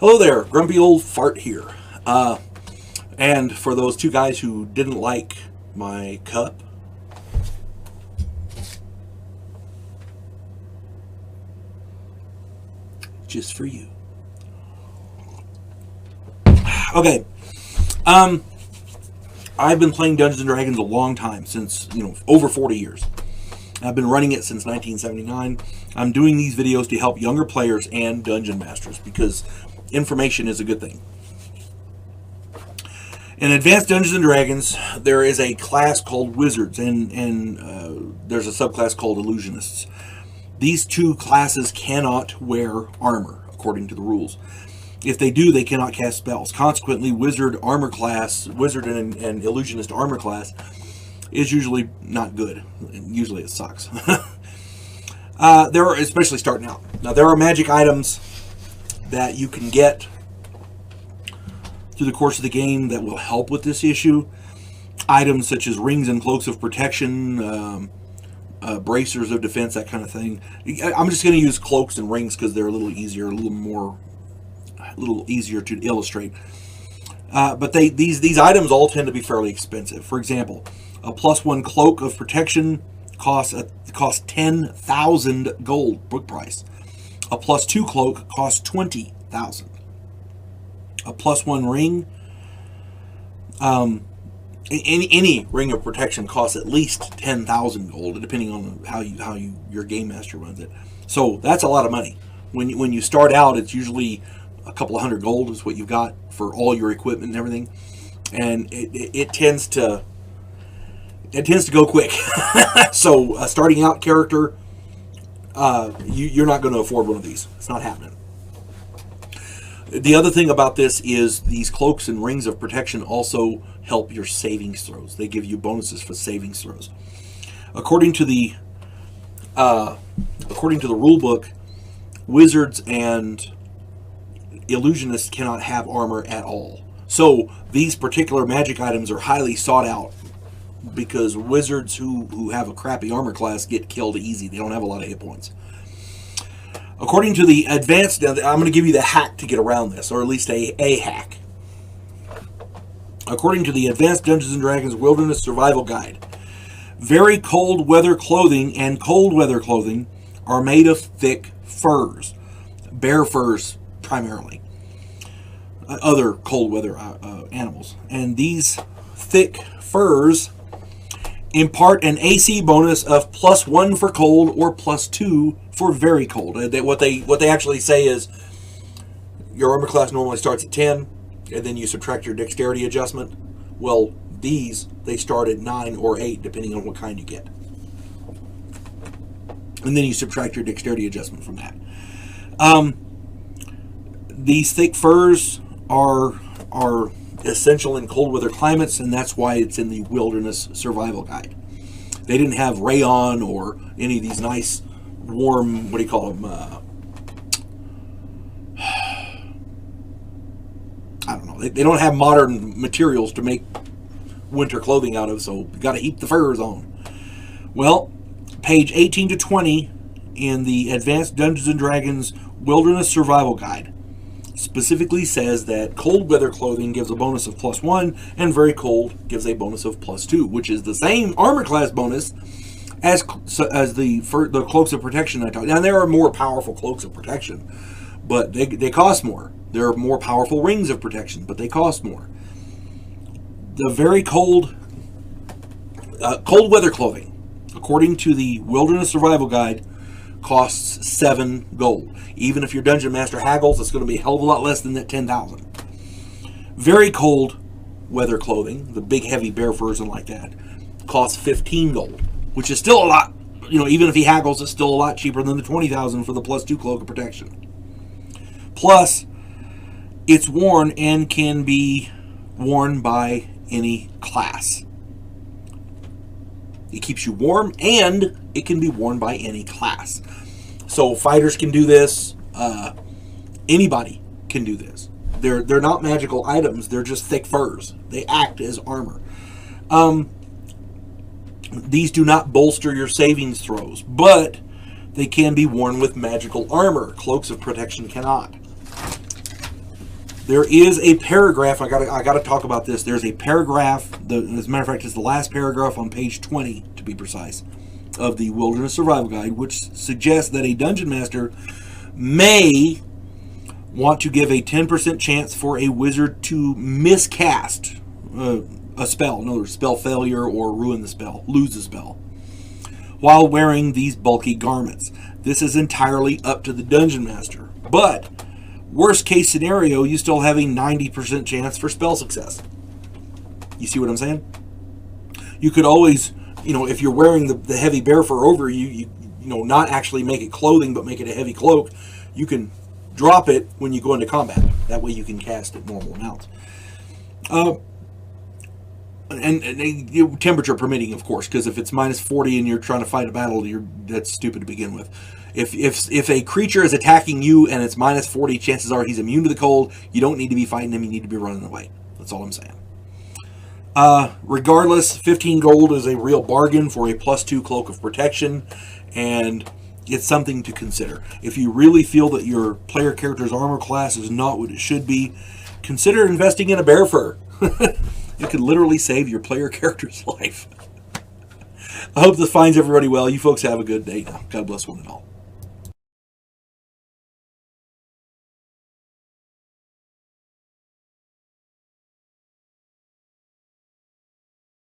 Hello there, grumpy old fart here. And for those two guys who didn't like my cup, just for you. Okay. I've been playing Dungeons & Dragons a long time, since, over 40 years. I've been running it since 1979. I'm doing these videos to help younger players and dungeon masters because information is a good thing. In Advanced Dungeons & Dragons, there is a class called Wizards, and there's a subclass called Illusionists. These two classes cannot wear armor, according to the rules. If they do, they cannot cast spells. Consequently, Wizard and Illusionist armor class is usually not good. Usually it sucks. Especially starting out. Now, there are magic items that you can get through the course of the game that will help with this issue. Items such as rings and cloaks of protection, bracers of defense, that kind of thing. I'm just going to use cloaks and rings because they're a little easier, a little easier to illustrate. But these items all tend to be fairly expensive. For example, a +1 cloak of protection costs 10,000 gold book price. A +2 cloak costs 20,000. A +1 ring, any ring of protection costs at least 10,000 gold, depending on how your game master runs it. So that's a lot of money. When you start out, it's usually a couple of hundred gold is what you've got for all your equipment and everything, and it tends to go quick. So a starting out character, you're not going to afford one of these. It's not happening. The other thing about this is these cloaks and rings of protection also help your savings throws. They give you bonuses for savings throws. According to the rule book, wizards and illusionists cannot have armor at all. So these particular magic items are highly sought out because wizards who have a crappy armor class get killed easy. They don't have a lot of hit points. According to the advanced, I'm going to give you the hack to get around this, or at least a hack. According to the Advanced Dungeons & Dragons Wilderness Survival Guide, very cold weather clothing and cold weather clothing are made of thick furs, bear furs primarily, other cold weather animals. And these thick furs impart an AC bonus of +1 for cold or +2 for very cold. What they actually say is your armor class normally starts at 10, and then you subtract your dexterity adjustment. Well, they start at 9 or 8, depending on what kind you get. And then you subtract your dexterity adjustment from that. These thick furs are essential in cold weather climates, and that's why it's in the Wilderness Survival Guide. They didn't have rayon or any of these nice warm, what do you call them? I don't know. They don't have modern materials to make winter clothing out of, so you got to heap the furs on. Well, page 18 to 20 in the Advanced Dungeons & Dragons Wilderness Survival Guide specifically says that cold weather clothing gives a bonus of +1 and very cold gives a bonus of +2, which is the same armor class bonus as the cloaks of protection I talked. Now there are more powerful cloaks of protection, but they cost more. There are more powerful rings of protection, but they cost more. The very cold weather clothing, according to the Wilderness Survival Guide, costs 7 gold. Even if your dungeon master haggles, it's going to be a hell of a lot less than that 10,000. Very cold weather clothing, the big heavy bear furs and like that, costs 15 gold, which is still a lot. Even if he haggles, it's still a lot cheaper than the 20,000 for the +2 cloak of protection. Plus, it's worn and can be worn by any class. It keeps you warm, and it can be worn by any class. So fighters can do this. Anybody can do this. They're not magical items. They're just thick furs. They act as armor. These do not bolster your savings throws, but they can be worn with magical armor. Cloaks of protection cannot. There is a paragraph. I gotta talk about this. There's a paragraph. As a matter of fact, it's the last paragraph on page 20, to be precise, of the Wilderness Survival Guide, which suggests that a dungeon master may want to give a 10% chance for a wizard to miscast a spell, in other words, spell failure or ruin the spell, lose the spell, while wearing these bulky garments. This is entirely up to the dungeon master. But worst case scenario, you still have a 90% chance for spell success. You see what I'm saying? You could always, if you're wearing the heavy bear fur over you, not actually make it clothing, but make it a heavy cloak, you can drop it when you go into combat. That way you can cast at normal amounts. And temperature permitting, of course, because if it's minus 40 and you're trying to fight a battle, that's stupid to begin with. If a creature is attacking you and it's minus 40, chances are he's immune to the cold. You don't need to be fighting him. You need to be running away. That's all I'm saying. Regardless, 15 gold is a real bargain for a +2 Cloak of Protection, and it's something to consider. If you really feel that your player character's armor class is not what it should be, consider investing in a bear fur. It could literally save your player character's life. I hope this finds everybody well. You folks have a good day now. God bless one and all.